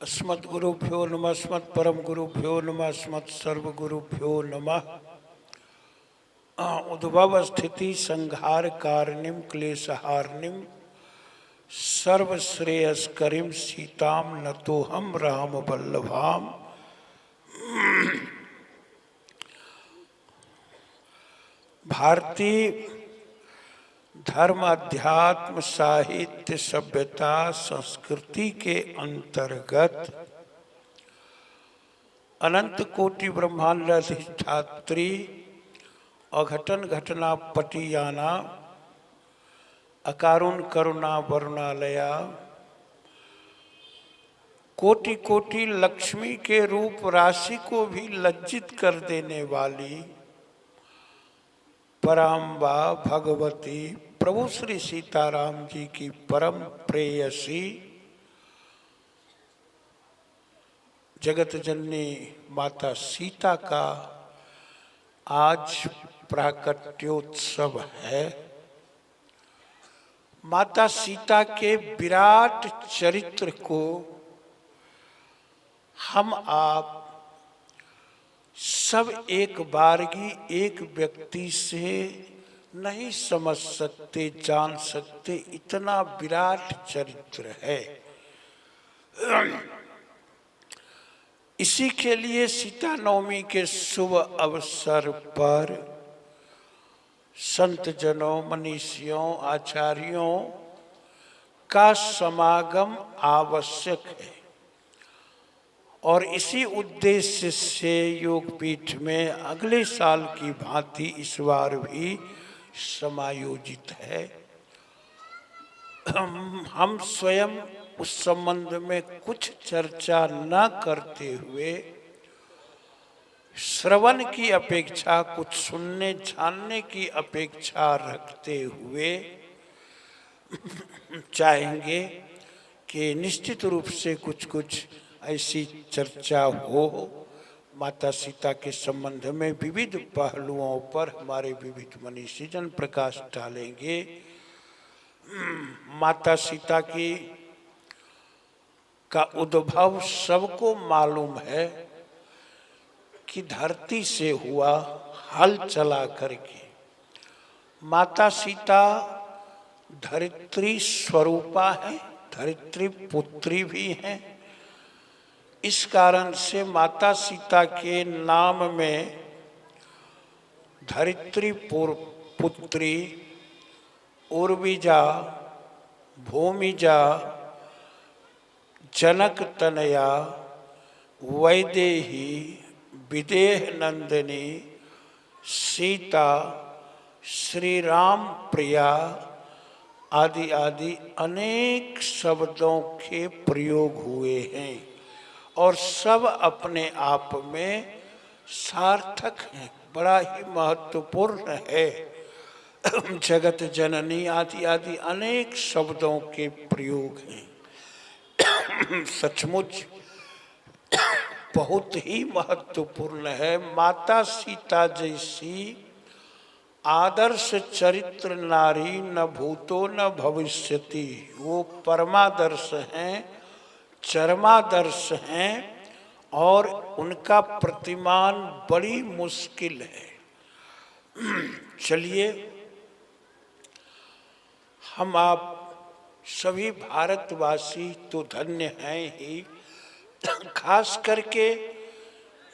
अस्मद्गुरुभ्यो नमः, अस्मत्परमगुरुभ्यो नमः, अस्मत्सर्वगुरुभ्यो नमः। उद्भव स्थिति संहार कारणिम क्लेशहारिणीम सर्वश्रेयस्करीम सीताम नतोहम राम वल्लभाम। भारतीय धर्म, अध्यात्म, साहित्य, सभ्यता, संस्कृति के अंतर्गत अनंत कोटि ब्रह्मांड अधिष्ठात्री अघटन घटना पटियाना अकारुण करुणा वरुणालया कोटि कोटि लक्ष्मी के रूप राशि को भी लज्जित कर देने वाली पराम्बा भगवती प्रभु श्री सीताराम जी की परम प्रेयसी जगत जननी माता सीता का आज प्राकट्योत्सव है। माता सीता के विराट चरित्र को हम आप सब एक बारगी एक व्यक्ति से नहीं समझ सकते, जान सकते, इतना विराट चरित्र है। इसी के लिए सीता नवमी के शुभ अवसर पर संत जनों, मनीषियों, आचार्यों का समागम आवश्यक है और इसी उद्देश्य से योगपीठ में अगले साल की भांति इस बार भी समायोजित है। हम स्वयं उस संबंध में कुछ चर्चा न करते हुए श्रवण की अपेक्षा, कुछ सुनने जानने की अपेक्षा रखते हुए चाहेंगे कि निश्चित रूप से कुछ ऐसी चर्चा हो। माता सीता के संबंध में विविध पहलुओं पर हमारे विविध मनीषी जन प्रकाश डालेंगे। माता सीता की का उद्भव सबको मालूम है कि धरती से हुआ, हल चला करके। माता सीता धरित्री स्वरूपा है, धरित्री पुत्री भी हैं। इस कारण से माता सीता के नाम में धरित्री पुत्री, उर्विजा, भूमिजा, जनक तनया, वैदेही, विदेह नंदिनी, सीता, श्री राम प्रिया आदि आदि अनेक शब्दों के प्रयोग हुए हैं और सब अपने आप में सार्थक हैं, बड़ा ही महत्वपूर्ण है। जगत जननी आदि आदि अनेक शब्दों के प्रयोग हैं। सचमुच बहुत ही महत्वपूर्ण है। माता सीता जैसी आदर्श चरित्र नारी न भूतो न भविष्यति, वो परमादर्श हैं, चरमादर्श हैं और उनका प्रतिमान बड़ी मुश्किल है। चलिए हम आप सभी भारतवासी तो धन्य हैं ही, खास करके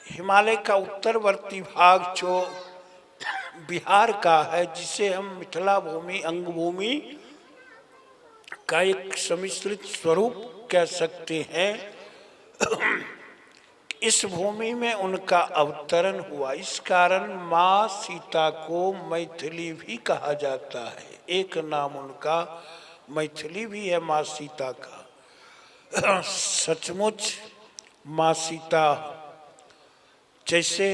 हिमालय का उत्तरवर्ती भाग जो बिहार का है, जिसे हम मिथिला भूमि, अंगभूमि का एक सम्मिश्रित स्वरूप कह सकते हैं। इस भूमि में उनका अवतरण हुआ। इस कारण माँ सीता को मैथिली भी कहा जाता है। एक नाम उनका मैथिली भी है, माँ सीता का। सचमुच माँ सीता जैसे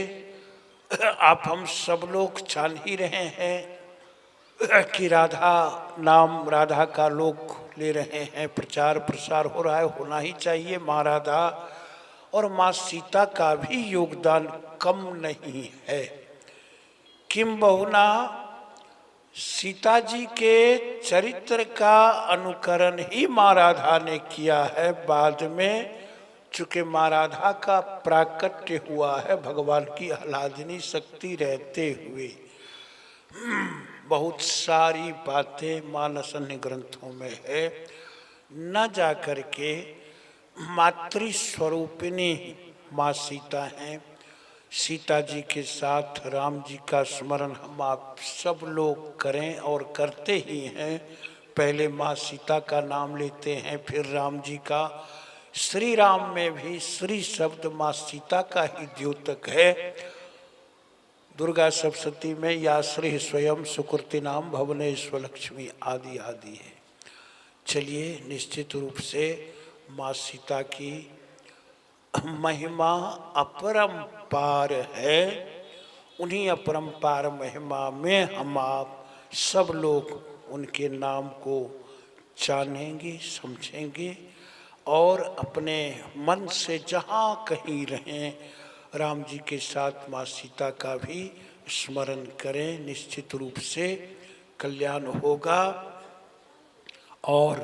आप हम सब लोग जान ही रहे हैं कि राधा नाम, राधा का लोग ले रहे हैं, प्रचार प्रसार हो रहा है, होना ही चाहिए। माँ राधा और माँ सीता का भी योगदान कम नहीं है। किंबहुना सीता जी के चरित्र का अनुकरण ही माँ राधा ने किया है। बाद में चूँकि माँ राधा का प्राकट्य हुआ है भगवान की आह्लादनी शक्ति रहते हुए, बहुत सारी बातें मानस अन्य ग्रंथों में है। न जा कर के मातृ स्वरूपिणी माँ सीता हैं। सीता जी के साथ राम जी का स्मरण हम आप सब लोग करें और करते ही हैं। पहले माँ सीता का नाम लेते हैं, फिर राम जी का। श्री राम में भी श्री शब्द माँ सीता का ही द्योतक है। दुर्गा सप्तशती में या श्री स्वयं सुकृति नाम भुवनेश्वर लक्ष्मी आदि आदि है। चलिए, निश्चित रूप से माँ सीता की महिमा अपरंपार है। उन्हीं अपरंपार महिमा में हम आप सब लोग उनके नाम को जानेंगे, समझेंगे और अपने मन से जहाँ कहीं रहें राम जी के साथ माँ सीता का भी स्मरण करें। निश्चित रूप से कल्याण होगा। और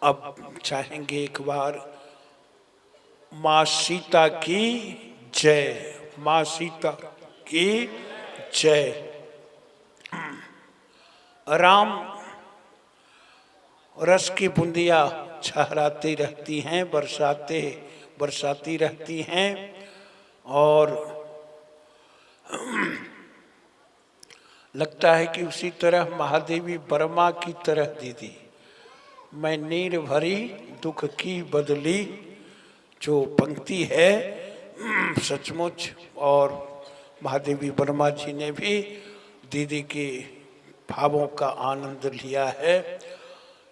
अब चाहेंगे एक बार माँ सीता की जय, माँ सीता की जय। राम रस की बूंदियाँ छहराती रहती हैं, बरसाती रहती हैं। और लगता है कि उसी तरह महादेवी वर्मा की तरह दीदी, मैं नीर भरी दुख की बदली, जो पंक्ति है सचमुच। और महादेवी वर्मा जी ने भी दीदी के भावों का आनंद लिया है।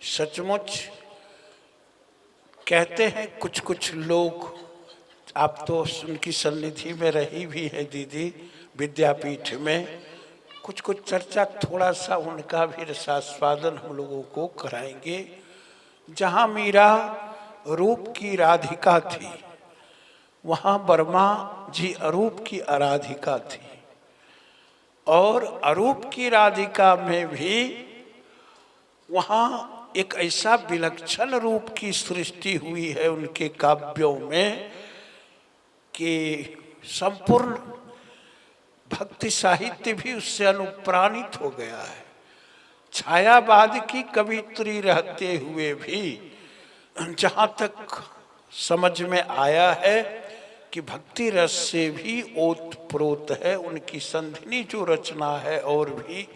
सचमुच कहते हैं कुछ कुछ लोग, आप तो उनकी सन्निधि में रही भी है दीदी विद्यापीठ में, कुछ कुछ चर्चा थोड़ा सा उनका भी रसास्वादन हम लोगों को कराएंगे। जहाँ मीरा रूप की राधिका थी, वहाँ वर्मा जी अरूप की आराधिका थी। और अरूप की राधिका में भी वहाँ एक ऐसा विलक्षण रूप की सृष्टि हुई है उनके काव्यों में कि संपूर्ण भक्ति साहित्य भी उससे अनुप्राणित हो गया है। छायावाद की कवित्री रहते हुए भी जहाँ तक समझ में आया है कि भक्ति रस से भी ओतप्रोत है उनकी संधिनी जो रचना है, और भी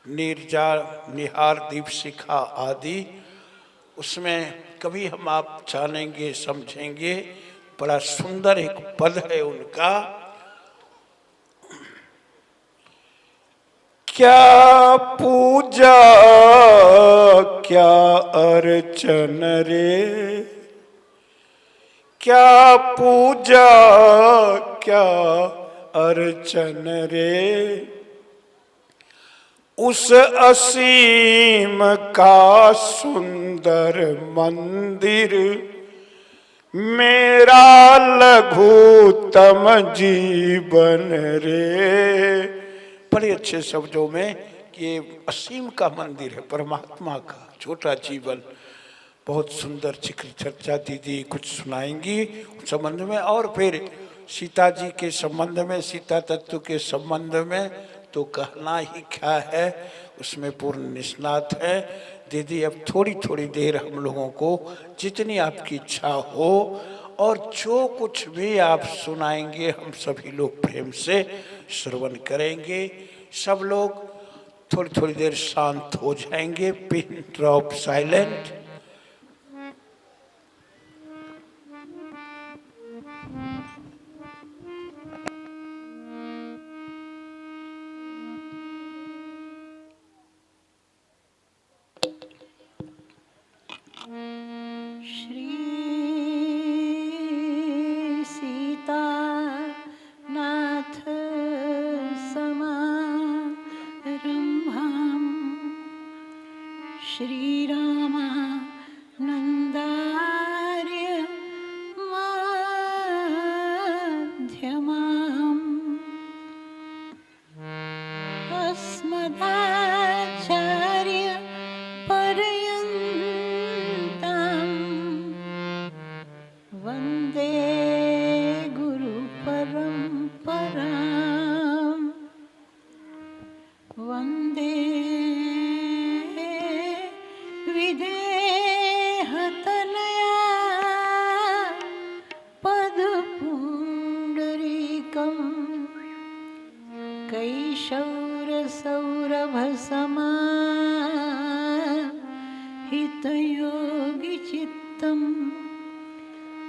नीरजा, निहार, दीपशिखा आदि, उसमें कभी हम आप जानेंगे, समझेंगे। बड़ा सुंदर एक पद है उनका, क्या पूजा क्या अर्चन रे, क्या पूजा क्या अर्चन रे, उस असीम का सुंदर मंदिर, मेरा लघुतम जीवन रे। बड़े अच्छे शब्दों में कि ये असीम का मंदिर है, परमात्मा का छोटा जीवन। बहुत सुंदर जिक्र चर्चा दीदी कुछ सुनाएंगी उस संबंध में। और फिर सीता जी के संबंध में, सीता तत्व के संबंध में तो कहना ही क्या है, उसमें पूर्ण निष्णात है दीदी। अब थोड़ी थोड़ी देर हम लोगों को जितनी आपकी इच्छा हो और जो कुछ भी आप सुनाएंगे हम सभी लोग प्रेम से श्रवण करेंगे। सब लोग थोड़ी थोड़ी देर शांत हो जाएंगे। Pin drop silent. श्रीरामा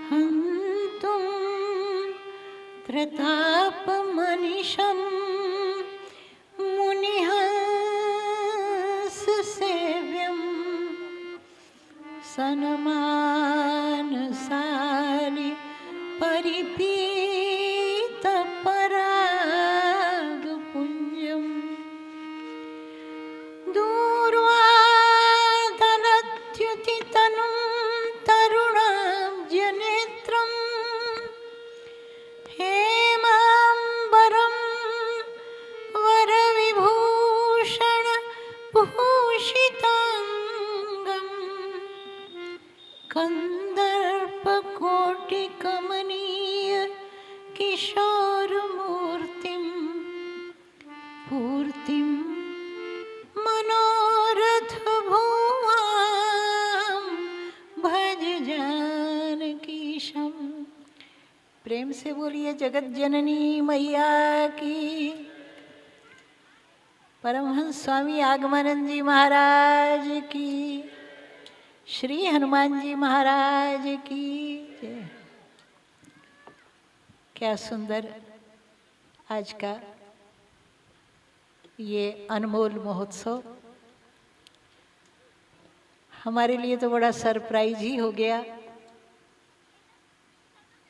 हन्तुं प्रतापमनिशं मुनिहंससेव्यं सनमानसानि परिपीतपरागपुञ्जम् दूर्वादलत्युतितनुं तरुणाब्जनेत्रं हेमाम्बरं वरविभूषणभूषिताङ्गम् कन्दर्पकोटिकमनीय किशोरमूर्तिं पूर्तिं मनोरथभुवां भज जानकीशम्। प्रेम से बोलिए जगत जननी मैया की। परमहंस स्वामी आगमानंद जी महाराज की, श्री हनुमान जी महाराज की जय। क्या सुंदर आज का ये अनमोल महोत्सव हमारे लिए तो बड़ा सरप्राइज ही हो गया।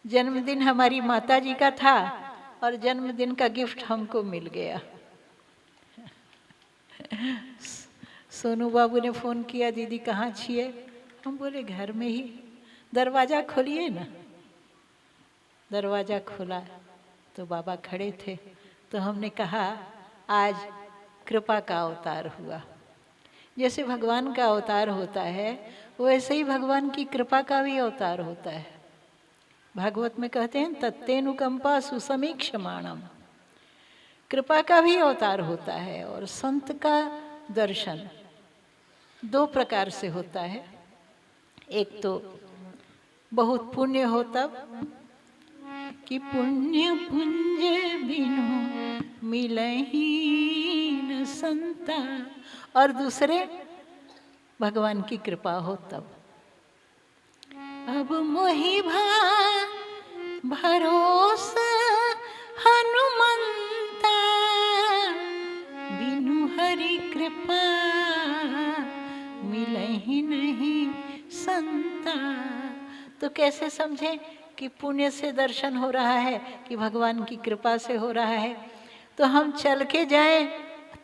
जन्मदिन हमारी माता जी का था और जन्मदिन का गिफ्ट हमको मिल गया। सोनू बाबू ने फ़ोन किया, दीदी कहाँ छिए? हम बोले घर में ही। दरवाज़ा खोलिए ना। दरवाज़ा खोला तो बाबा खड़े थे। तो हमने कहा आज कृपा का अवतार हुआ। जैसे भगवान का अवतार होता है वैसे ही भगवान की कृपा का भी अवतार होता है। भागवत में कहते हैं तत्तेनुकंपा सुसमीक्षमाणम। कृपा का भी अवतार होता है। और संत का दर्शन दो प्रकार से होता है। एक तो बहुत पुण्य हो तब कि पुण्य पुंज बिनु मिलहि न संता, और दूसरे भगवान की कृपा हो तब। अब मोहि भरोसा हनुमंता, बिनु हरि कृपा मिलहि नहीं संता। तो कैसे समझें कि पुण्य से दर्शन हो रहा है कि भगवान की कृपा से हो रहा है? तो हम चल के जाएं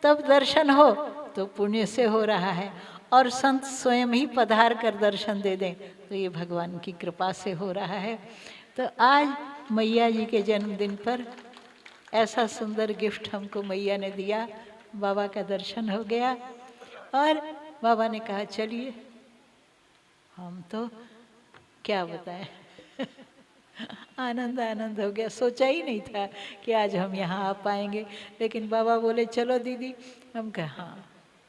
तब दर्शन हो तो पुण्य से हो रहा है, और संत स्वयं ही पधार कर दर्शन दे दें तो ये भगवान की कृपा से हो रहा है। तो आज मैया जी के जन्मदिन पर ऐसा सुंदर गिफ्ट हमको मैया ने दिया। बाबा का दर्शन हो गया और बाबा ने कहा चलिए। हम तो क्या बताएं आनंद आनंद हो गया। सोचा ही नहीं था कि आज हम यहाँ आ पाएंगे, लेकिन बाबा बोले चलो दीदी। हम कहा हाँ,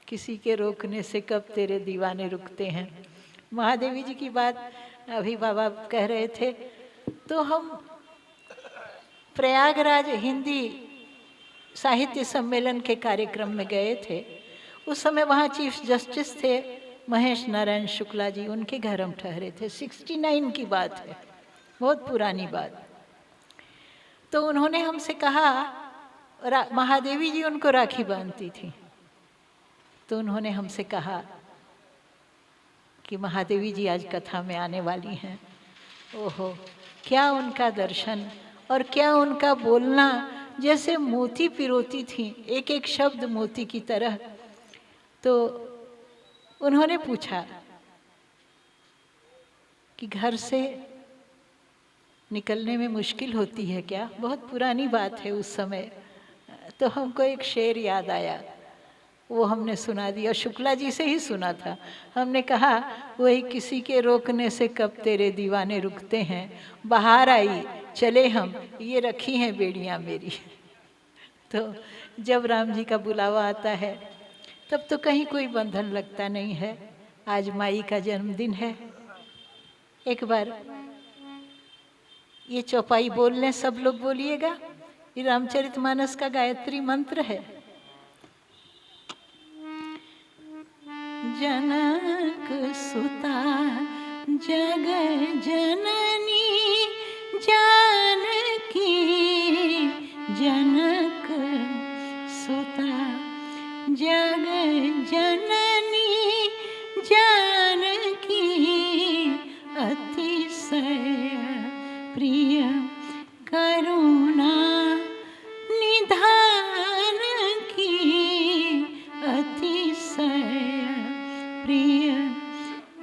किसी के रोकने से कब तेरे दीवाने रुकते हैं। महादेवी जी की बात अभी बाबा कह रहे थे। तो हम प्रयागराज हिंदी साहित्य सम्मेलन के कार्यक्रम में गए थे। उस समय वहाँ चीफ जस्टिस थे महेश नारायण शुक्ला जी, उनके घर हम ठहरे थे। 69 की बात है, बहुत पुरानी बात। तो उन्होंने हमसे कहा, महादेवी जी उनको राखी बांधती थी, तो उन्होंने हमसे कहा कि महादेवी जी आज कथा में आने वाली हैं। ओहो, क्या उनका दर्शन और क्या उनका बोलना, जैसे मोती पिरोती थी, एक एक शब्द मोती की तरह। तो उन्होंने पूछा कि घर से निकलने में मुश्किल होती है क्या? बहुत पुरानी बात है उस समय। तो हमको एक शेर याद आया, वो हमने सुना दिया। शुक्ला जी से ही सुना था। हमने कहा वही किसी के रोकने से कब तेरे दीवाने रुकते हैं, बाहर आई चले हम, ये रखी हैं बेड़ियाँ मेरी। तो जब राम जी का बुलावा आता है तब तो कहीं कोई बंधन लगता नहीं है। आज माई का जन्मदिन है। एक बार ये चौपाई बोल लें, सब लोग बोलिएगा। ये रामचरितमानस का गायत्री मंत्र है। जनक सुता जग जननी जानकी जनक सुता, जग जननी जानकी अतिशय प्रिय करुणा निधान की, अतिशय प्रिय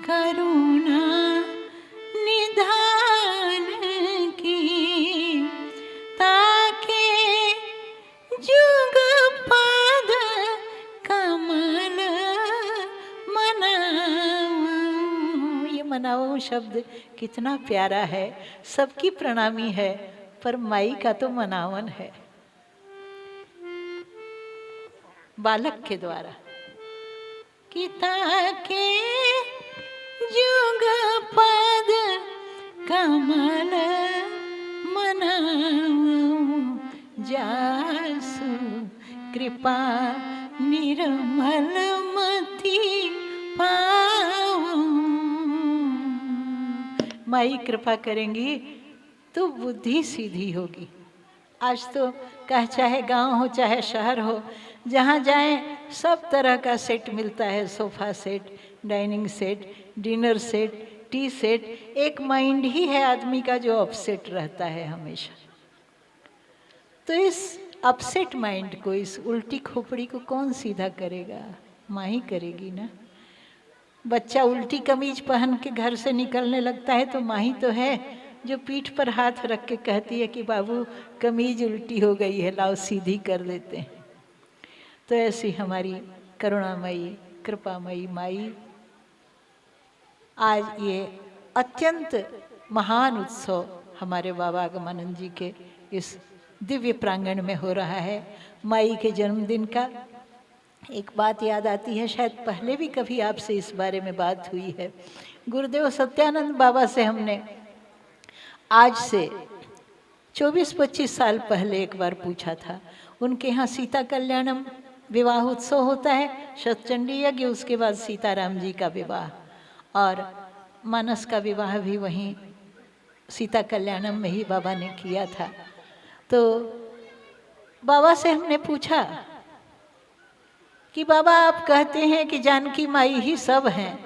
करुणा निधान की, ताके जुग पाद कमल मनाऊं। ये मनाऊं शब्द कितना प्यारा है, सबकी प्रणामी है, पर माई का तो मनावन है बालक के द्वारा। कि ताके जुग पद कमल मनाऊं, जासु कृपा निर्मल मति पाऊं। माई कृपा करेंगी तो बुद्धि सीधी होगी। आज तो चाहे गांव हो चाहे शहर हो, जहाँ जाएं सब तरह का सेट मिलता है, sofa set, dining set, dinner set, T set. एक माइंड ही है आदमी का जो अपसेट रहता है हमेशा। तो इस अपसेट माइंड को, इस उल्टी खोपड़ी को कौन सीधा करेगा? माँ ही करेगी ना। बच्चा उल्टी कमीज पहन के घर से निकलने लगता है तो माँ ही तो है जो पीठ पर हाथ रख के कहती है कि बाबू कमीज उल्टी हो गई है, लाओ सीधी कर देते हैं। तो ऐसी हमारी करुणामयी कृपामयी माई आज ये अत्यंत महान उत्सव हमारे बाबा आगमानंद जी के इस दिव्य प्रांगण में हो रहा है। माई के जन्मदिन का एक बात याद आती है, शायद पहले भी कभी आपसे इस बारे में बात हुई है। गुरुदेव सत्यानंद बाबा से हमने आज से 24-25 साल पहले एक बार पूछा था। उनके यहाँ सीता कल्याणम विवाह उत्सव होता है, शतचंडी यज्ञ, उसके बाद सीताराम जी का विवाह, और मानस का विवाह भी वहीं सीता कल्याणम में ही बाबा ने किया था। तो बाबा से हमने पूछा कि बाबा आप कहते हैं कि जानकी माई ही सब हैं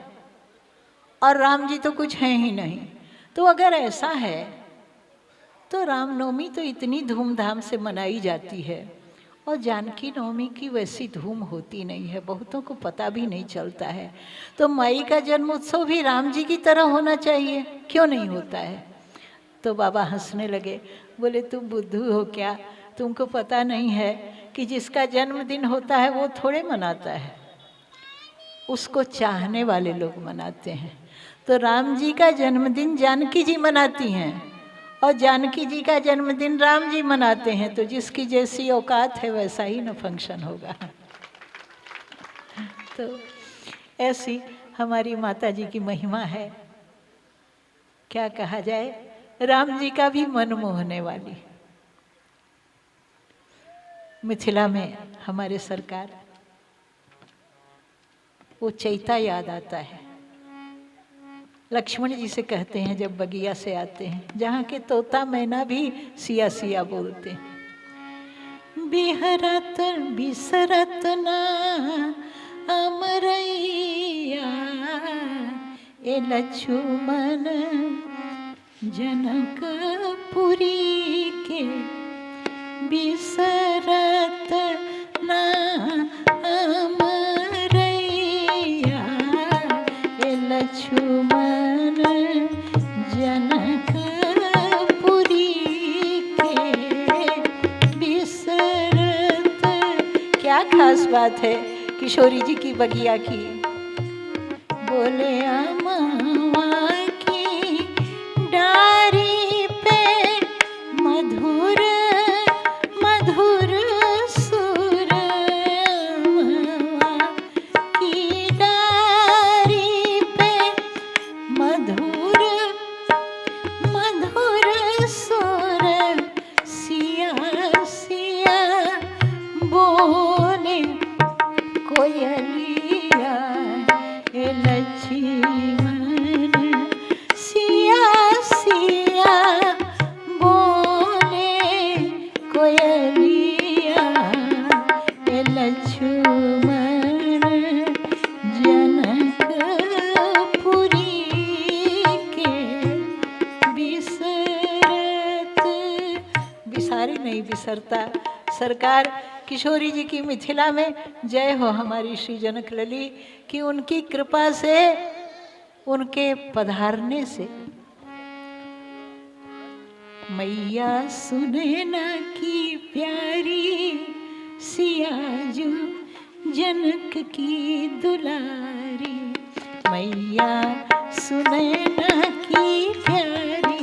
और राम जी तो कुछ हैं ही नहीं, तो अगर ऐसा है तो रामनवमी तो इतनी धूमधाम से मनाई जाती है और जानकी नवमी की वैसी धूम होती नहीं है, बहुतों को पता भी नहीं चलता है। तो माई का जन्म उत्सव भी राम जी की तरह होना चाहिए, क्यों नहीं होता है? तो बाबा हंसने लगे, बोले तुम बुद्धू हो क्या? तुमको पता नहीं है कि जिसका जन्मदिन होता है वो थोड़े मनाता है, उसको चाहने वाले लोग मनाते हैं। तो राम जी का जन्मदिन जानकी जी मनाती हैं और जानकी जी का जन्मदिन राम जी मनाते हैं, तो जिसकी जैसी औकात है वैसा ही ना फंक्शन होगा। तो ऐसी हमारी माता जी की महिमा है, क्या कहा जाए, राम जी का भी मन मोहने वाली। मिथिला में हमारे सरकार, वो चैता याद आता है। लक्ष्मण जी से कहते हैं जब बगिया से आते हैं, जहाँ के तोता मैना भी सिया सिया बोलते हैं। बिहरत बिसरत ना अमरैया, ए लक्ष्मण जनकपुरी के, बिसरत ना अमरैया, ए लक्ष्मण जनकपुरी के, बिसरत। क्या खास बात है किशोरी जी की बगिया की? बोले अमवा की डारी पे मधुर मधुर सुर, अमवा की डारी पे मधुर मधुर सुर, सिया सिया बोले कोयलिया, ए लक्ष्मी नहीं बिसरता। सरकार किशोरी जी की मिथिला में जय हो हमारी श्री जनक लली कि उनकी कृपा से, उनके पधारने से मैया सुने ना की प्यारी सियाजू जनक की दुलारी, मैया सुने ना की प्यारी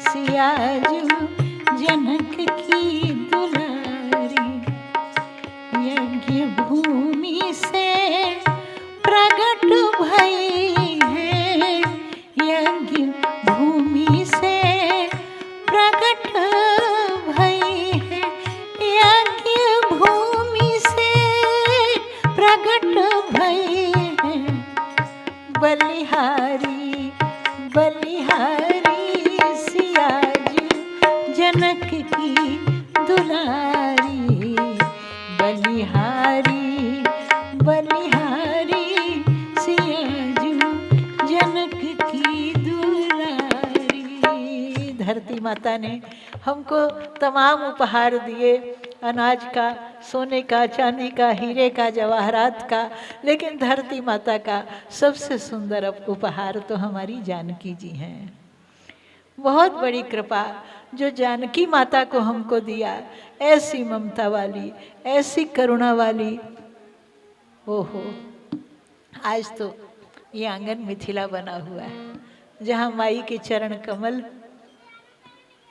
सियाजू जनक की दुलारी। यज्ञ भूमि से प्रगट भई है, यज्ञ भूमि से प्रगट भई है, यज्ञ भूमि से प्रगट भई है। बलिहारी बलिहारी सियाजू जनक की दुलारी, बलिहारी बलिहारी सियाजू जनक की दुलारी। धरती माता ने हमको तमाम उपहार दिए, अनाज का, सोने का, चांदी का, हीरे का, जवाहरात का, लेकिन धरती माता का सबसे सुंदर उपहार तो हमारी जानकी जी हैं। बहुत बड़ी कृपा जो जानकी माता को हमको दिया, ऐसी ममता वाली, ऐसी करुणा वाली। ओहो, आज तो ये आंगन मिथिला बना हुआ है जहाँ माई के चरण कमल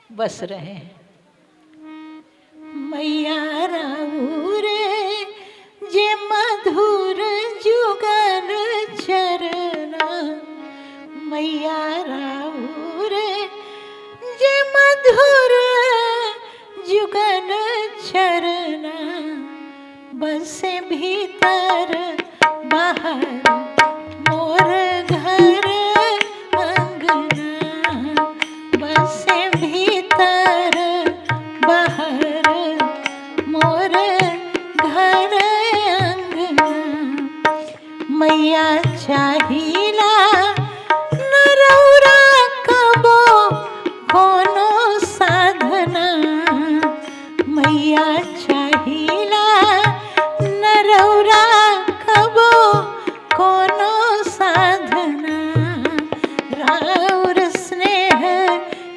बस रहे हैं। मैया राउर जे मधुर जुगल चरना, मैया राउर जे मधुर जुगल चरना, बसे भीतर बाहर मोर घर अंगना, बसे भीतर बाहर मोर घर अंगना। मैया चाहिला नरौरा कबो कोनो साधना, मैया चाहिला नरौरा कबो कोनो साधना। राउर स्नेह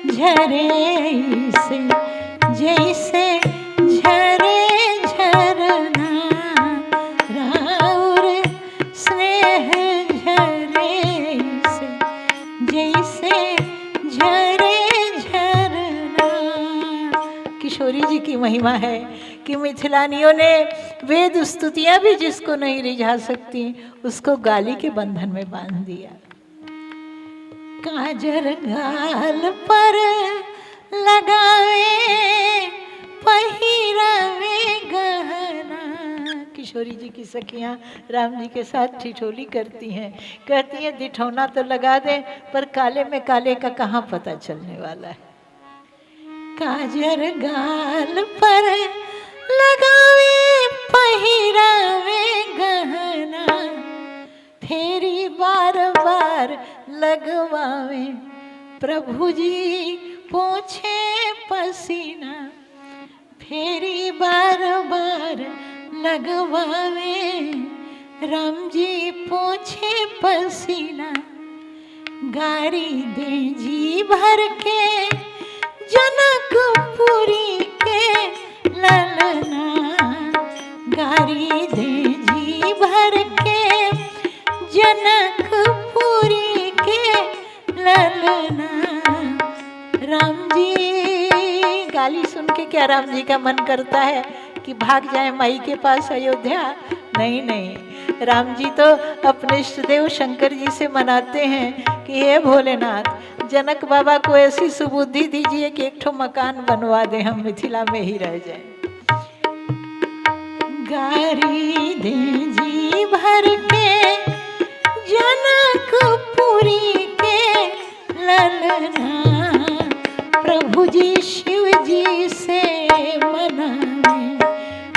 झरे से जैसे झरे झरना, राउर स्नेह झरे से जैसे झरे झरना। किशोरी जी की महिमा है कि मिथिलानियों ने वेद स्तुतियां भी जिसको नहीं रिझा सकती उसको गाली के बंधन में बांध दिया। काजर गाल पर लगावे पहिरावे गहना। किशोरी जी की सखियां राम जी के साथ ठिठोली करती हैं, कहती हैं दिठौना तो लगा दें पर काले में काले का कहाँ पता चलने वाला है। काजर गाल पर लगावे पहिरावे गहना, फेरी बार बार लगवावे प्रभु जी पोछे पसीना, फेरी बार बार लगवावे राम जी पोछे पसीना। गारी दे जी भर के जनकपुरी के ललना, गारी दे जी भर के जनकपुरी के ललना। राम जी गाली सुन के क्या राम जी का मन करता है कि भाग जाए माई के पास अयोध्या? नहीं नहीं, राम जी तो अपने इष्टदेव शंकर जी से मनाते हैं कि हे भोलेनाथ, जनक बाबा को ऐसी सुबुद्धि दीजिए कि एक ठो मकान बनवा दे, हम मिथिला में ही रह जाएं। गारी दे जी भर के जनकपुरी के ललना, प्रभु जी शिव जी से मनावे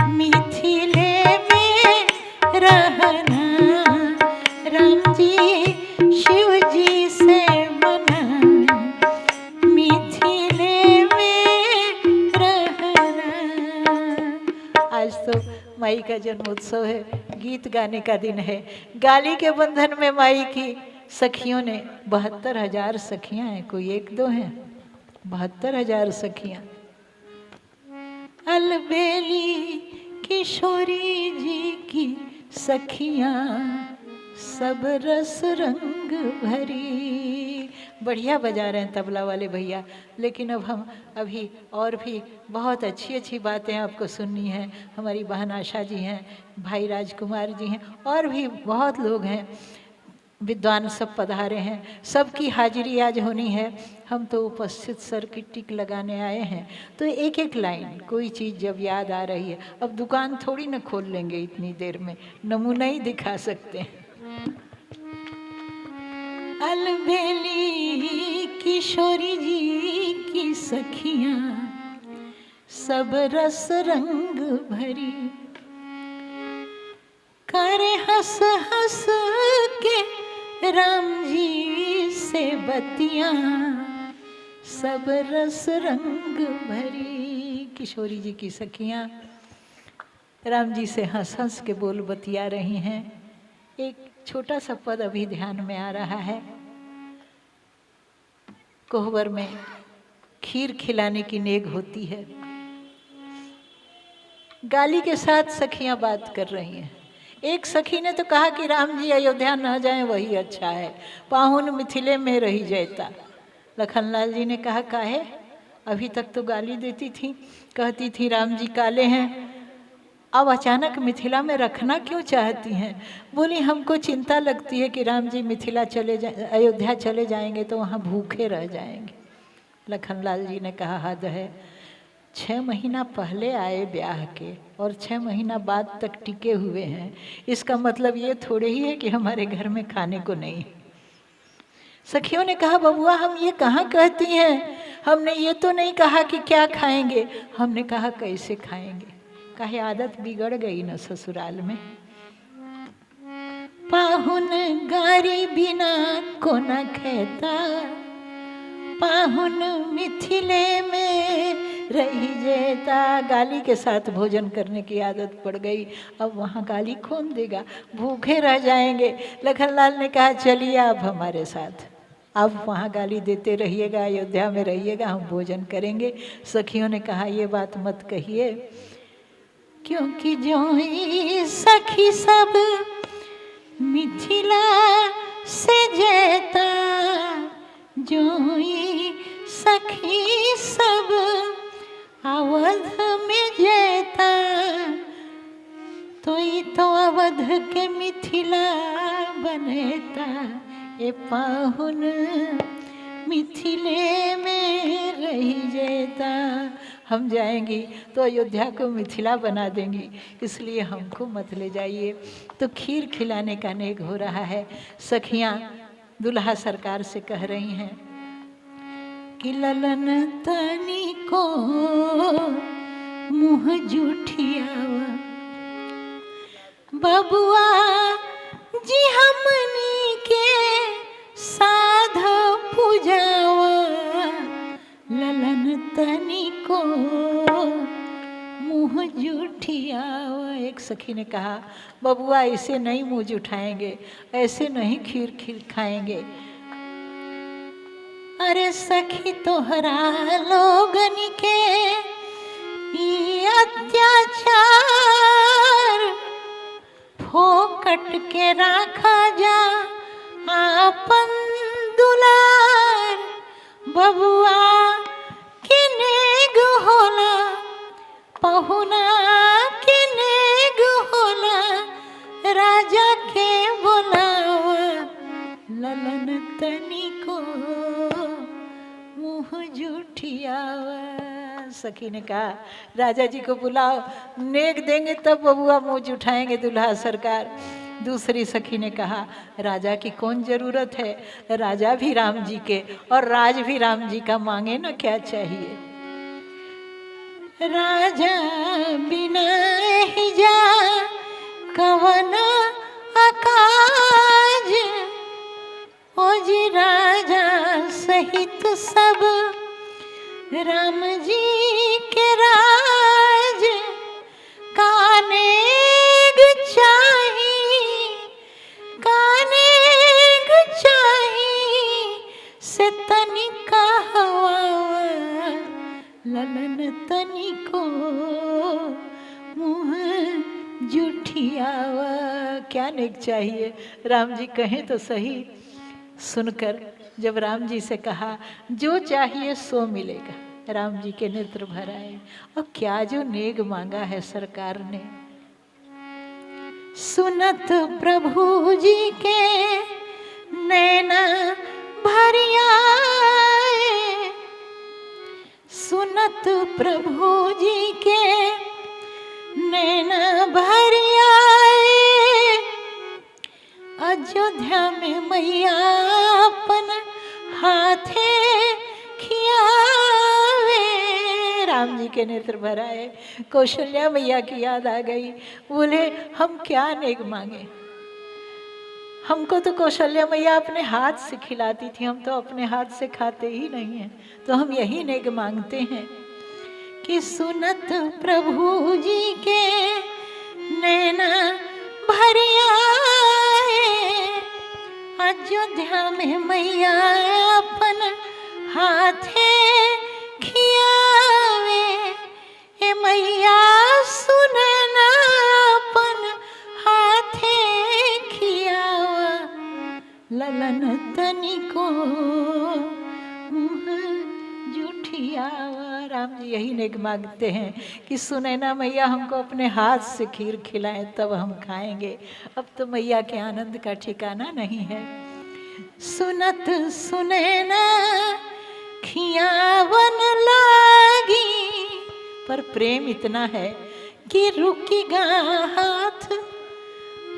मिथिले में रहना। राम जी शिव जी से मनावे मिथिले में रहना। माई का जन्मोत्सव है, गीत गाने का दिन है। गाली के बंधन में माई की सखियों ने 72,000 सखियां हैं, कोई एक दो हैं, 72,000 सखियां। अलबेली किशोरी जी की सखियां सब रस रंग भरी। बढ़िया बजा रहे हैं तबला वाले भैया। लेकिन अब हम अभी और भी बहुत अच्छी अच्छी बातें आपको सुननी है। हमारी बहन आशा जी हैं, भाई राजकुमार जी हैं, और भी बहुत लोग हैं, विद्वान सब पधारे हैं, सबकी हाजिरी आज होनी है। हम तो उपस्थित सर की टिक लगाने आए हैं, तो एक एक लाइन कोई चीज़ जब याद आ रही है, अब दुकान थोड़ी ना खोल लेंगे इतनी देर में, नमूना ही दिखा सकते हैं। अलबेली किशोरी जी की सखियां सब रस रंग भरी, करे हंस हंस के राम जी से बतियां सब रस रंग भरी। किशोरी जी की सखियां राम जी से हंस हंस के बोल बतिया रही हैं। एक छोटा सा पद अभी ध्यान में आ रहा है। कोहबर में खीर खिलाने की नेग होती है, गाली के साथ सखियां बात कर रही हैं। एक सखी ने तो कहा कि राम जी अयोध्या न जाएं वही अच्छा है, पाहुन मिथिले में रही जाता। लखनलाल जी ने कहा काहे, अभी तक तो गाली देती थी, कहती थी राम जी काले हैं, अब अचानक मिथिला में रखना क्यों चाहती हैं? बोली हमको चिंता लगती है कि राम जी मिथिला अयोध्या चले जाएंगे तो वहाँ भूखे रह जाएंगे। लखनलाल जी ने कहा हद है, 6 महीना पहले आए ब्याह के और 6 महीना बाद तक टिके हुए हैं, इसका मतलब ये थोड़े ही है कि हमारे घर में खाने को नहीं। सखियों ने कहा बबुआ हम ये कहाँ कहती हैं, हमने ये तो नहीं कहा कि क्या खाएंगे, हमने कहा कैसे खाएंगे। कहे आदत बिगड़ गई न ससुराल में। पाहुन गारी बिना को न कहता, पाहुन मिथिले में रही जेता। गाली के साथ भोजन करने की आदत पड़ गई, अब वहाँ गाली कौन देगा, भूखे रह जाएंगे। लखनलाल ने कहा चलिए आप हमारे साथ, आप वहाँ गाली देते रहिएगा, अयोध्या में रहिएगा, हम भोजन करेंगे। सखियों ने कहा ये बात मत कहिए, क्योंकि जो ही सखी सब मिथिला से जेता, जो ही सखी सब अवध में जेता, तो ये तो अवध के मिथिला बनेता। ये पाहुन मिथिले में रही जेता, हम जाएंगी तो अयोध्या को मिथिला बना देंगी, इसलिए हमको मत ले जाइए। तो खीर खिलाने का नेक हो रहा है। सखियां दुल्हा सरकार से कह रही हैं कि ललन तनी को मुँह जुठियावा, बबुआ जी हमनी के साध पूजावा, ललन तनी को मुँह जुठियावा। एक सखी ने कहा बबुआ ऐसे नहीं मुँह जुठाएंगे, ऐसे नहीं खीर खाएंगे। अरे सखी तोहरा लोगन के ई अत्याचार फोकट के राखा जा आपन दुलार, बबुआ के नेग होला, पहुना के नेग होला, राजा के बोलावा, ललन तनी को मुँह जुठियावा। सखी ने कहा राजा जी को बुलाओ, नेक देंगे तब बबुआ मुँह जुठाएंगे दुल्हा सरकार। दूसरी सखी ने कहा राजा की कौन जरूरत है, राजा भी राम जी के और राज भी राम जी का, मांगे ना क्या चाहिए। राजा बिना ही जा कवन अकाज, ओ जी राजा सहित सब राम जी के राज, काने ललन तनिको मुँह जुठियावा। क्या नेक चाहिए, राम जी कहें तो सही। सुनकर जब राम जी से कहा जो चाहिए सो मिलेगा, राम जी के नेत्र भर आए। और क्या जो नेक मांगा है सरकार ने। सुनत प्रभु जी के नैना भरिया, सुनत प्रभु जी के नैना भरिया, अयोध्या में मैया अपन हाथे खियावे। राम जी के नेत्र भर आए। कौशल्या मैया की याद आ गई। बोले हम क्या नेक मांगे, हमको तो कौशल्या मैया अपने हाथ से खिलाती थी, हम तो अपने हाथ से खाते ही नहीं हैं, तो हम यही नेक मांगते हैं कि सुनत प्रभु जी के नैना भरिया, अयोध्या में मैया अपन हाथे खियावे। ए मैया सुनना अपन हाथे खियावा, ललन तनिको मुँह जुठियावा। राम जी यही नेक मांगते हैं कि सुनैना मैया हमको अपने हाथ से खीर खिलाएं तब हम खाएंगे। अब तो मैया के आनंद का ठिकाना नहीं है। सुनत सुनैना खियावन लागी, पर प्रेम इतना है कि रुकिगा हाथ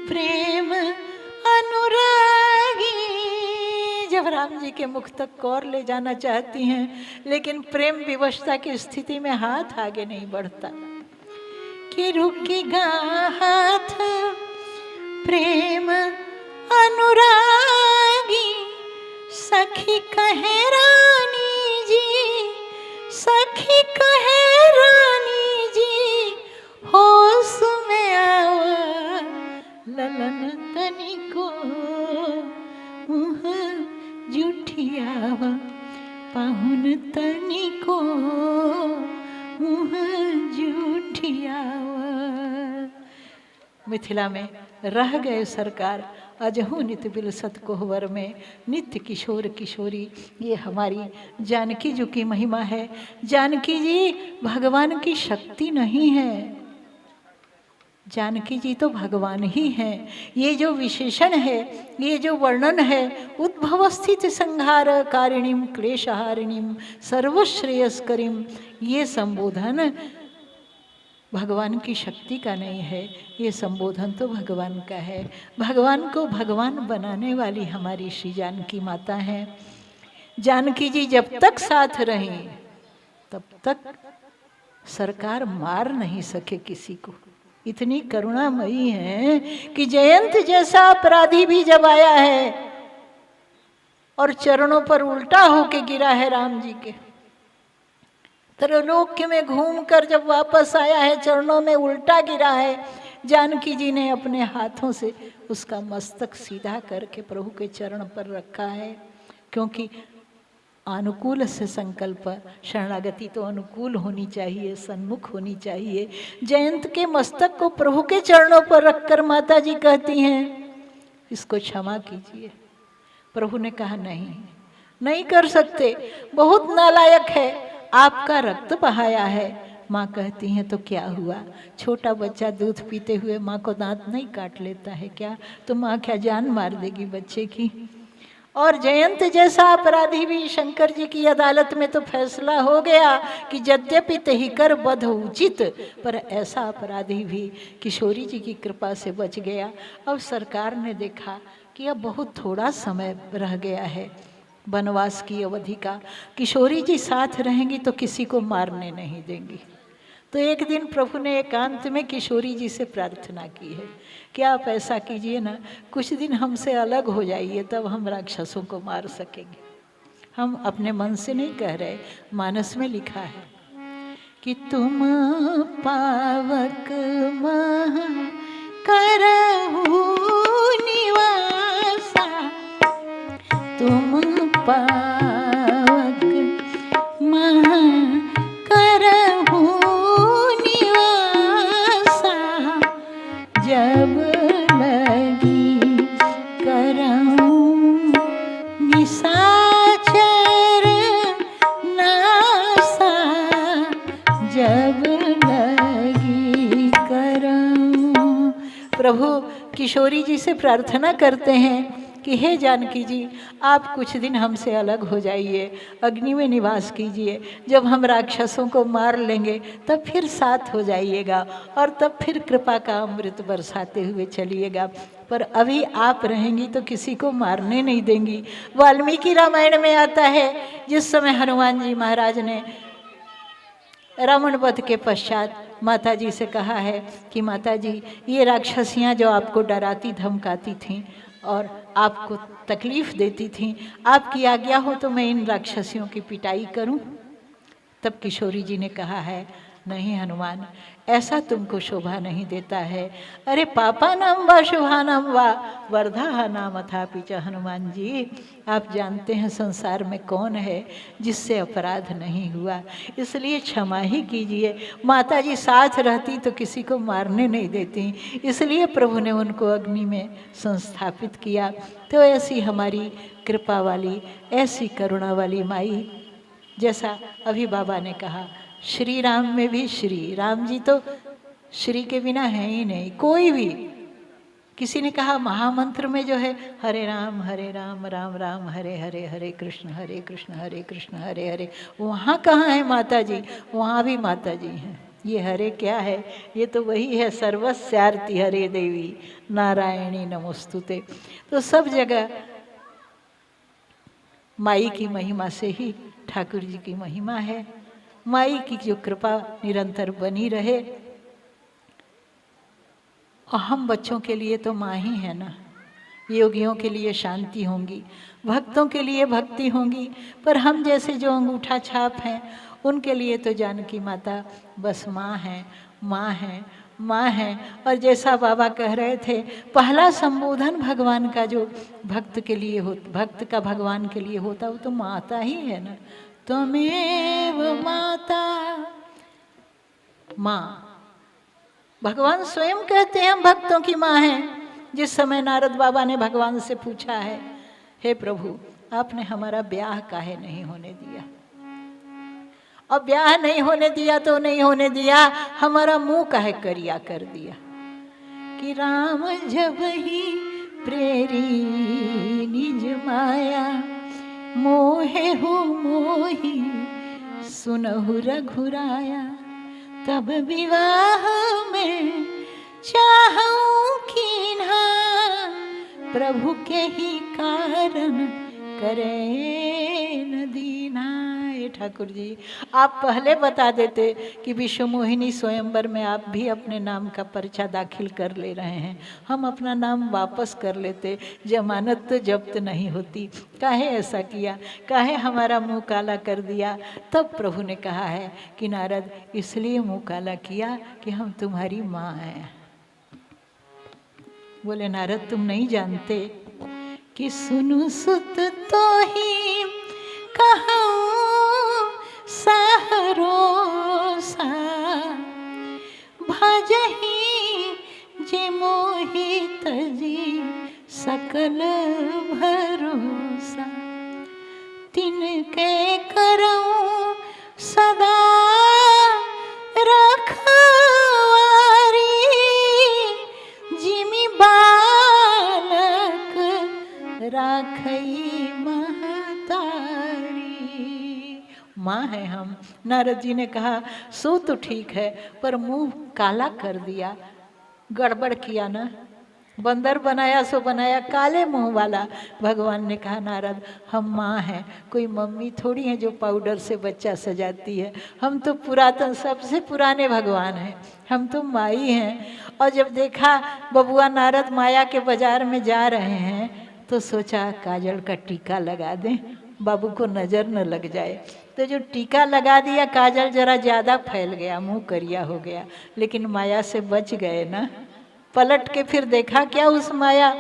प्रेम अनुरागी। जब राम जी के मुख तक कौर ले जाना चाहती हैं, लेकिन प्रेम विवशता की स्थिति में हाथ आगे नहीं बढ़ता। कि रुकिगा हाथ प्रेम अनुरागी, सखी कहे रानी जी, सखी कहे रानी जी, होश में आवा, ललन तनिको मुँह जुठियावा, पाहुन तनिको मुँह जुठियावा। मिथिला में रह गए सरकार, अजहू नित बिलसत कोहबर में, नित्य किशोर किशोरी। ये हमारी जानकी जी की महिमा है। जानकी जी भगवान की शक्ति नहीं है, जानकी जी तो भगवान ही हैं। ये जो विशेषण है, ये जो वर्णन है, उद्भव स्थित संहार कारिणीम क्लेशहारिणीम सर्वश्रेयस्करीम, ये संबोधन भगवान की शक्ति का नहीं है, ये संबोधन तो भगवान का है। भगवान को भगवान बनाने वाली हमारी श्री जानकी माता हैं। जानकी जी जब तक साथ रहीं तब तक सरकार मार नहीं सके किसी को। इतनी करुणामयी हैं कि जयंत जैसा अपराधी भी जब आया है और चरणों पर उल्टा होके गिरा है राम जी के, त्रिलोक में घूमकर जब वापस आया है चरणों में उल्टा गिरा है, जानकी जी ने अपने हाथों से उसका मस्तक सीधा करके प्रभु के चरण पर रखा है। क्योंकि अनुकूल से संकल्प, शरणागति तो अनुकूल होनी चाहिए, सन्मुख होनी चाहिए। जयंत के मस्तक को प्रभु के चरणों पर रखकर माता जी कहती हैं इसको क्षमा कीजिए। प्रभु ने कहा नहीं, नहीं कर सकते, बहुत नालायक है, आपका रक्त बहाया है। माँ कहती हैं तो क्या हुआ, छोटा बच्चा दूध पीते हुए माँ को दांत नहीं काट लेता है क्या? तो माँ क्या जान मार देगी बच्चे की? और जयंत जैसा अपराधी भी शंकर जी की अदालत में तो फैसला हो गया कि यद्यपि तहि कर बध उचित, पर ऐसा अपराधी भी किशोरी जी की कृपा से बच गया। अब सरकार ने देखा कि अब बहुत थोड़ा समय रह गया है वनवास की अवधि का, किशोरी जी साथ रहेंगी तो किसी को मारने नहीं देंगी। तो एक दिन प्रभु ने एकांत में किशोरी जी से प्रार्थना की है कि आप ऐसा कीजिए ना, कुछ दिन हमसे अलग हो जाइए, तब हम राक्षसों को मार सकेंगे। हम अपने मन से नहीं कह रहे, मानस में लिखा है कि तुम पावक मह करहु निवासा, तुम पावक मह कर प्रभु किशोरी जी से प्रार्थना करते हैं कि हे जानकी जी, आप कुछ दिन हमसे अलग हो जाइए, अग्नि में निवास कीजिए, जब हम राक्षसों को मार लेंगे तब फिर साथ हो जाइएगा और तब फिर कृपा का अमृत बरसाते हुए चलिएगा, पर अभी आप रहेंगी तो किसी को मारने नहीं देंगी। वाल्मीकि रामायण में आता है, जिस समय हनुमान जी महाराज ने रावण वध के पश्चात माता जी से कहा है कि माता जी, ये राक्षसियाँ जो आपको डराती धमकाती थीं और आपको तकलीफ़ देती थीं, आपकी आज्ञा हो तो मैं इन राक्षसियों की पिटाई करूं? तब किशोरी जी ने कहा है, नहीं हनुमान, ऐसा तुमको शोभा नहीं देता है। अरे पापा नाम वा शुभा नाम वा वर्धा नाम अथापि च। हनुमान जी, आप जानते हैं संसार में कौन है जिससे अपराध नहीं हुआ, इसलिए क्षमा ही कीजिए। माता जी साथ रहती तो किसी को मारने नहीं देती, इसलिए प्रभु ने उनको अग्नि में संस्थापित किया। तो ऐसी हमारी कृपा वाली, ऐसी करुणा वाली माई, जैसा अभी बाबा ने कहा, श्री राम में भी श्री राम जी तो श्री के बिना है ही नहीं कोई भी। किसी ने कहा महामंत्र में जो है हरे राम राम राम हरे हरे, हरे कृष्ण हरे कृष्ण हरे हरे, वहाँ कहाँ है माता जी? वहाँ भी माता जी हैं। ये हरे क्या है? ये तो वही है, सर्वस्यार्ति हरे देवी नारायणी नमोस्तुते। तो सब जगह माई की महिमा से ही ठाकुर जी की महिमा है। माई की जो कृपा निरंतर बनी रहे। और हम बच्चों के लिए तो माँ ही है ना। योगियों के लिए शांति होंगी, भक्तों के लिए भक्ति होंगी, पर हम जैसे जो अंगूठा छाप हैं उनके लिए तो जानकी माता बस माँ है, माँ है, माँ है। और जैसा बाबा कह रहे थे, पहला संबोधन भगवान का जो भक्त के लिए हो, भक्त का भगवान के लिए होता, वो तो माता ही है ना। त्वमेव माता, माँ। भगवान स्वयं कहते हैं हम भक्तों की माँ हैं। जिस समय नारद बाबा ने भगवान से पूछा है, हे प्रभु, आपने हमारा ब्याह काहे नहीं होने दिया? और ब्याह नहीं होने दिया तो नहीं होने दिया, हमारा मुंह काहे करिया कर दिया? कि राम जब ही प्रेरी निज माया, मोहे हो मोही सुनहु रघुराया, तब विवाह में चाहूं कीन्हा, प्रभु के ही कारण करे न दीना। ठाकुर जी, आप पहले बता देते कि विश्व मोहिनी स्वयंवर में आप भी अपने नाम का पर्चा दाखिल कर ले रहे हैं, हम अपना नाम वापस कर लेते, जमानत तो जब्त नहीं होती। काहे ऐसा किया? काहे हमारा मुंह काला कर दिया? तब प्रभु ने कहा है कि नारद, इसलिए मुंह काला किया कि हम तुम्हारी माँ हैं। बोले नारद, तुम नहीं जानते कि सुनु सुत तो ही कहूँ सहरोसा, भजही जे मोहि तजी सकल भरोसा, तिनके करऊँ सदा रखवारी, जिमि बालक राखई महतारी। माँ है हम। नारद जी ने कहा, सो तो ठीक है, पर मुंह काला कर दिया, गड़बड़ किया ना, बंदर बनाया सो बनाया काले मुंह वाला। भगवान ने कहा, नारद, हम माँ हैं, कोई मम्मी थोड़ी है जो पाउडर से बच्चा सजाती है। हम तो पुरातन, सबसे पुराने भगवान हैं, हम तो माई हैं। और जब देखा बबुआ नारद माया के बाजार में जा रहे हैं, तो सोचा काजल का टीका लगा दें, बाबू को नज़र न लग जाए। तो जो टीका लगा दिया, काजल जरा ज़्यादा फैल गया, मुंह करिया हो गया, लेकिन माया से बच गए ना। पलट के फिर देखा क्या, उस माया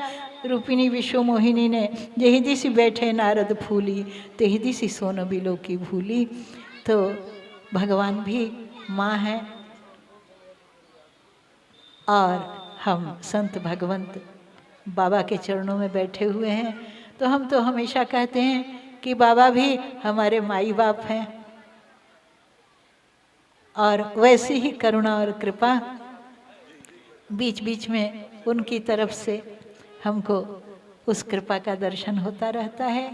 रूपिणी विश्व मोहिनी ने जही दिसी बैठे नारद फूली, तेही दिसी सोन बिलो की भूली। तो भगवान भी माँ है और हम संत भगवंत बाबा के चरणों में बैठे हुए हैं। तो हम तो हमेशा कहते हैं कि बाबा भी हमारे माई बाप हैं, और वैसी ही करुणा और कृपा बीच बीच में उनकी तरफ से हमको उस कृपा का दर्शन होता रहता है।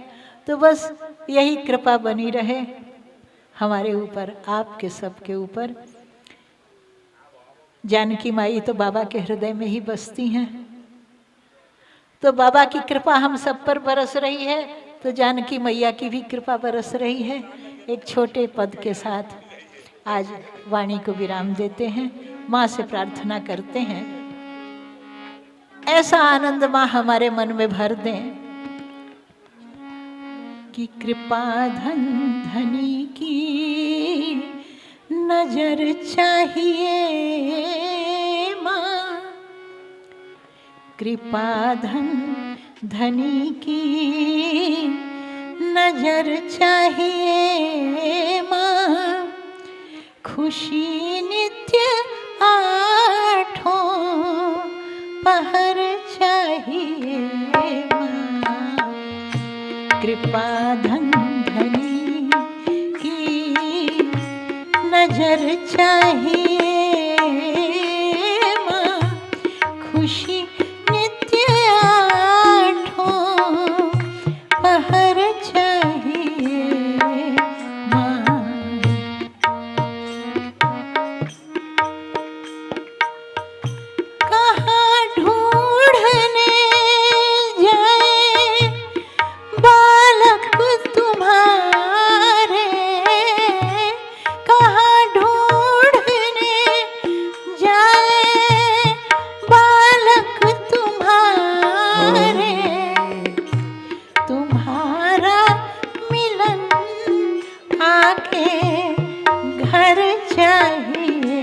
तो बस यही कृपा बनी रहे हमारे ऊपर, आपके सबके ऊपर। जानकी माई तो बाबा के हृदय में ही बसती हैं, तो बाबा की कृपा हम सब पर बरस रही है, तो जानकी मैया की भी कृपा बरस रही है। एक छोटे पद के साथ आज वाणी को विराम देते हैं। माँ से प्रार्थना करते हैं, ऐसा आनंद माँ हमारे मन में भर दें कि कृपा धन धनी की नजर चाहिए माँ, कृपा धन धनी की नजर चाहिए माँ, खुशी नित्य आठों पहर चाहिए माँ, कृपा धन धनी की नजर चाहिए माँ, खुशी नित्य आठों पहर चाहिए माँ। कहाँ ढूंढने जाए बालक तुम्हारे, कहाँ ढूंढने जाए बालक तुम्हारे, तुम्हारा मिलन आके घर चाहिए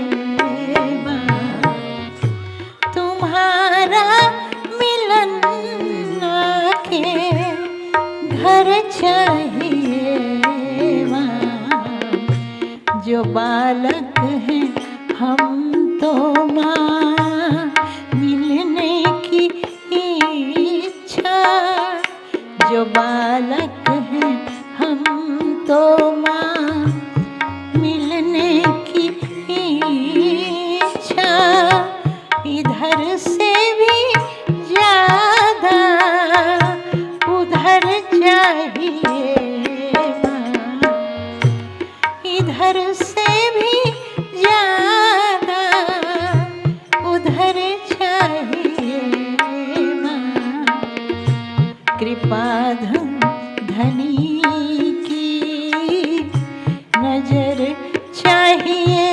माँ, तुम्हारा मिलन आके घर चाहिए माँ। जो बालक हैं हम तो माँ मिलने की इच्छा, जो बालक हैं हम तो माँ मिलने की इच्छा, इधर से भी ज्यादा उधर चाहिए माँ, इधर से भी ज्यादा उधर चाहिए माँ, कृपा धन धनी की नजर चाहिए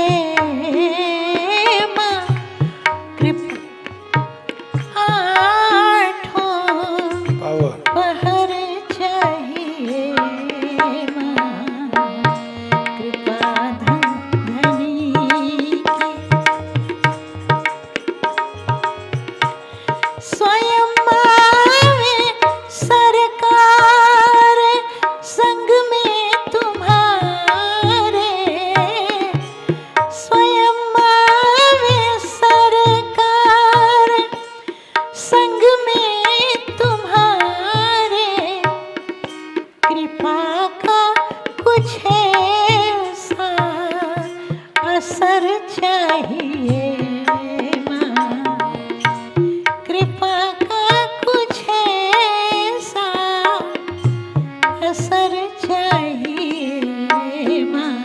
माँ, कृपा आठों पावर पहर चाहिए माँ, कृपा धन धनी की स्वयं आवे सरकार संग में तुम्हारे, स्वयं आवे सरकार संग में तुम्हारे, कृपा का कुछ ऐसा असर चाहिए माँ, कृपा का कुछ ऐसा असर चाहिए माँ,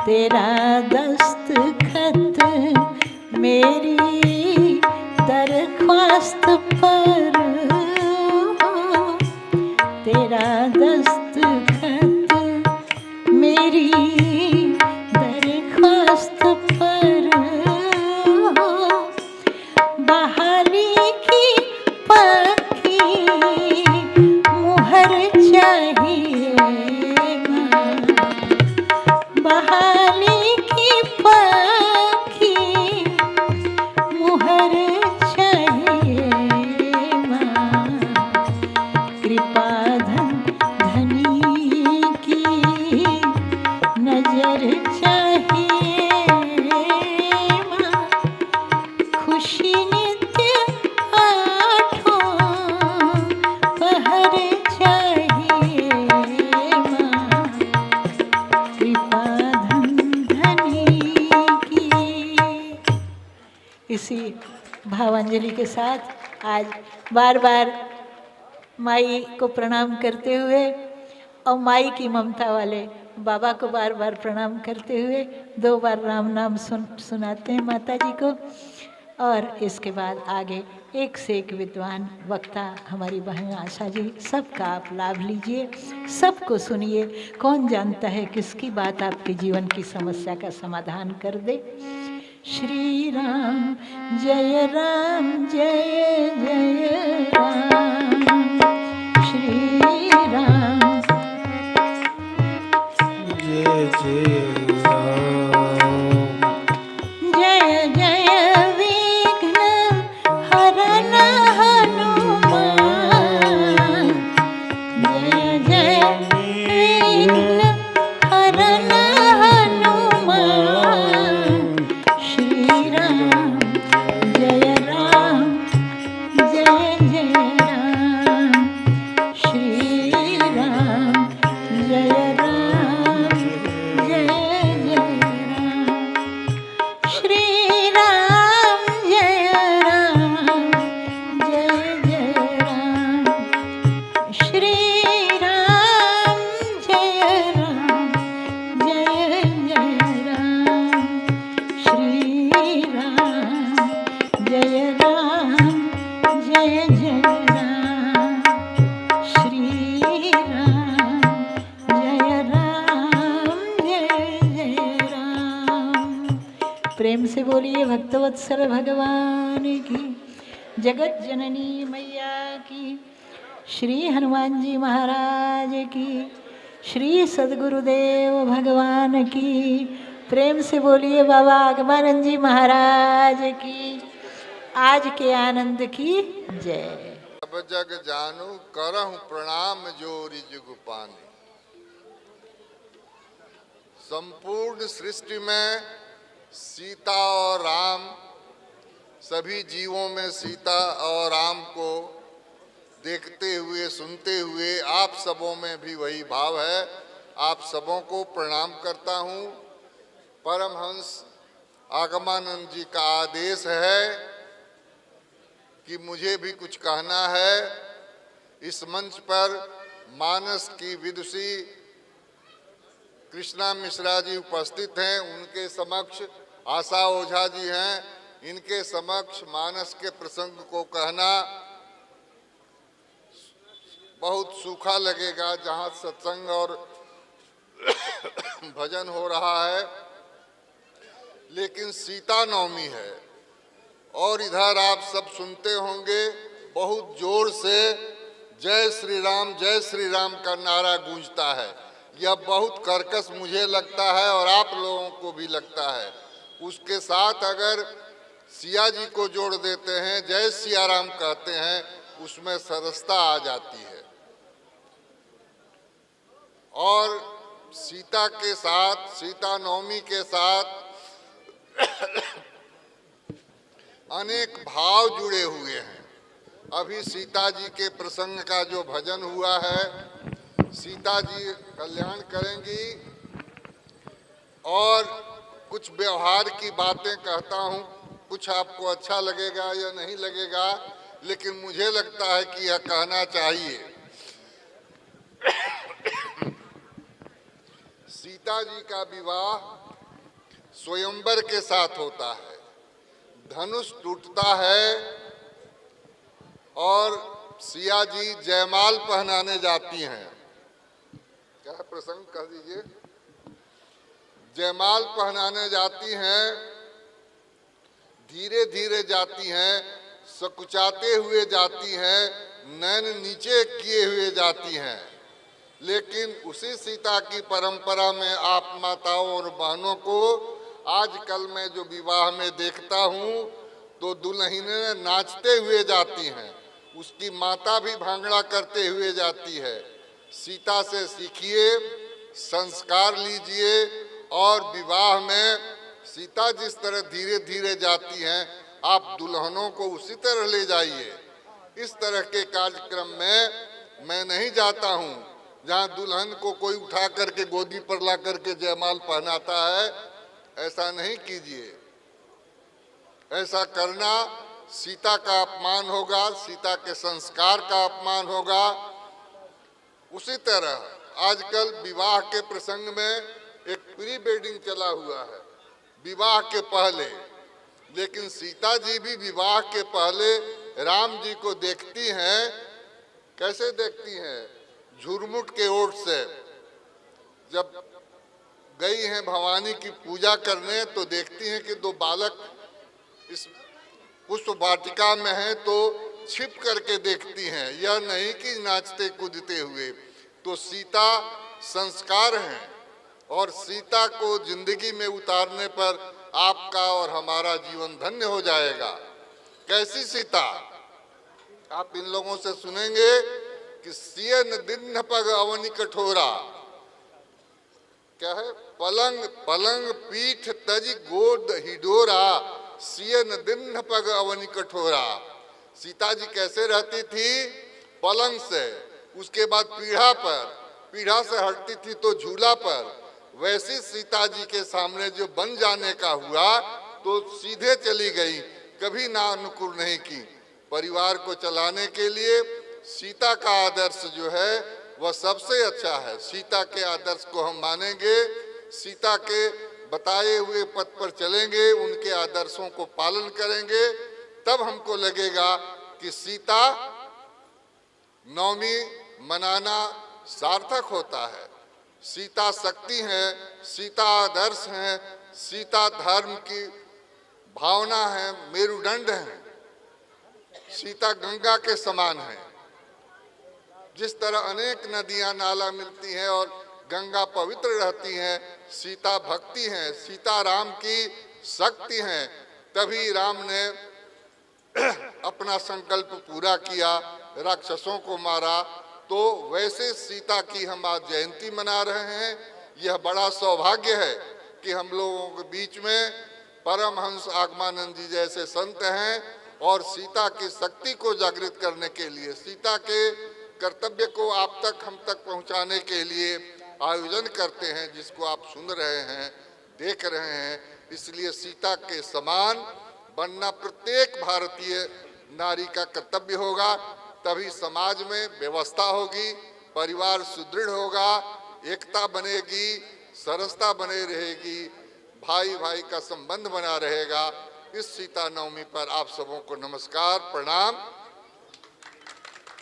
तेरा दस्तखत मेरी दरख्वास्त पर हो, तेरा दस्तखत मेरी दरख्वास्त पर हो, बहाली की पक्की मुहर चाहिए माँ, बहाली की पक्की मुहर चाहिए माँ, कृपा धन धनी की नजर चाहिए माँ, खुशी नित्य आठों पहर चाहिए माँ, कृपा धन धनी की। इसी भावांजलि के साथ आज बार बार माई को प्रणाम करते हुए और माई की ममता वाले बाबा को बार बार प्रणाम करते हुए 2 बार राम नाम सुनाते हैं माता जी को। और इसके बाद आगे एक से एक विद्वान वक्ता हमारी बहन आशा जी, सबका आप लाभ लीजिए, सबको सुनिए। कौन जानता है किसकी बात आपके जीवन की समस्या का समाधान कर दे। श्री राम जय जय राम, श्री राम जय जय जय जय विघ्न हरन हनुमान, जय जय विघ्न हरन हनुमान, श्री राम जय जय राम, श्री राम जय श्री राम जय राम, श्री राम जय राम, श्री राम जय राम, जय राम, श्री राम जय राम, जय राम। प्रेम से बोलिए भक्तवत्सल भगवान की, जगत जननी मैया की, श्री हनुमान जी महाराज की, श्री सद्गुरुदेव भगवान की। प्रेम से बोलिए बाबा आगमानंद जी महाराज की। आज के आनंद की जय। अब जग जानू करहु प्रणाम जोरि जुग पानी। संपूर्ण सृष्टि में सीता और राम, सभी जीवों में सीता और राम को देखते हुए सुनते हुए आप सबों में भी वही भाव है। आप सबों को प्रणाम करता हूँ। परमहंस आगमानंद जी का आदेश है कि मुझे भी कुछ कहना है। इस मंच पर मानस की विदुषी कृष्णा मिश्रा जी उपस्थित हैं। उनके समक्ष आशा ओझा जी हैं। इनके समक्ष मानस के प्रसंग को कहना बहुत सूखा लगेगा, जहाँ सत्संग और भजन हो रहा है। लेकिन सीता नवमी है और इधर आप सब सुनते होंगे बहुत जोर से जय श्री राम का नारा गूंजता है। यह बहुत कर्कश मुझे लगता है और आप लोगों को भी लगता है। उसके साथ अगर सिया जी को जोड़ देते हैं, जय सिया राम कहते हैं, उसमें सरसता आ जाती है। और सीता के साथ, सीता नवमी के साथ अनेक भाव जुड़े हुए हैं। अभी सीता जी के प्रसंग का जो भजन हुआ है, सीता जी कल्याण करेंगी और कुछ व्यवहार की बातें कहता हूँ। कुछ आपको अच्छा लगेगा या नहीं लगेगा, लेकिन मुझे लगता है कि यह कहना चाहिए। सीता जी का विवाह स्वयंवर के साथ होता है। धनुष टूटता है और सिया जी जयमाल पहनाने जाती हैं। क्या प्रसंग कह दीजिए। जयमाल पहनाने जाती हैं, धीरे धीरे जाती हैं, सकुचाते हुए जाती हैं, नैन नीचे किए हुए जाती हैं। लेकिन उसी सीता की परंपरा में आप माताओं और बहनों को आजकल मैं जो विवाह में देखता हूँ तो दुल्हनें नाचते हुए जाती हैं, उसकी माता भी भांगड़ा करते हुए जाती है। सीता से सीखिए, संस्कार लीजिए और विवाह में सीता जिस तरह धीरे धीरे जाती हैं, आप दुल्हनों को उसी तरह ले जाइए। इस तरह के कार्यक्रम में मैं नहीं जाता हूँ जहाँ दुल्हन को कोई उठा करके गोदी पर ला करके जयमाल पहनाता है। ऐसा नहीं कीजिए। ऐसा करना सीता का अपमान होगा, सीता के संस्कार का अपमान होगा। उसी तरह आजकल विवाह के प्रसंग में एक प्री वेडिंग चला हुआ है, विवाह के पहले। लेकिन सीता जी भी विवाह के पहले राम जी को देखती हैं। कैसे देखती हैं? झुरमुट के ओट से। जब गई हैं भवानी की पूजा करने तो देखती हैं कि दो बालक इस पुष्प वाटिका में हैं, तो छिप करके देखती हैं, यह नहीं कि नाचते कूदते हुए। तो सीता संस्कार हैं और सीता को जिंदगी में उतारने पर आपका और हमारा जीवन धन्य हो जाएगा। कैसी सीता? आप इन लोगों से सुनेंगे कि सियन दिन पग अवनी कठोरा, क्या है? पलंग पलंग पीठ तज गोद हिडोरा, सियन दिन पग अवनी कठोरा। सीता जी कैसे रहती थी? पलंग से, उसके बाद पीढ़ा पर, पीढ़ा से हटती थी तो झूला पर। वैसी सीता जी के सामने जो बन जाने का हुआ तो सीधे चली गई, कभी ना अनुकूल नहीं की। परिवार को चलाने के लिए सीता का आदर्श जो है वह सबसे अच्छा है। सीता के आदर्श को हम मानेंगे, सीता के बताए हुए पथ पर चलेंगे, उनके आदर्शों को पालन करेंगे, तब हमको लगेगा कि सीता नवमी मनाना सार्थक होता है। सीता शक्ति है, सीता आदर्श है, सीता धर्म की भावना है, मेरुदंड है। सीता गंगा के समान है। जिस तरह अनेक नदियां नाला मिलती हैं और गंगा पवित्र रहती हैं, सीता भक्ति है, सीता राम की शक्ति है। तभी राम ने अपना संकल्प पूरा किया, राक्षसों को मारा। तो वैसे सीता की हम आज जयंती मना रहे हैं। यह बड़ा सौभाग्य है कि हम लोगों के बीच में परमहंस आगमानंद जी जैसे संत हैं और सीता की शक्ति को जागृत करने के लिए, सीता के कर्तव्य को आप तक हम तक पहुंचाने के लिए आयोजन करते हैं, जिसको आप सुन रहे हैं, देख रहे हैं। इसलिए सीता के समान बनना प्रत्येक भारतीय नारी का कर्तव्य होगा। तभी समाज में व्यवस्था होगी, परिवार सुदृढ़ होगा, एकता बनेगी, सरसता बने रहेगी, भाई भाई का संबंध बना रहेगा। इस सीता नवमी पर आप सबों को नमस्कार, प्रणाम।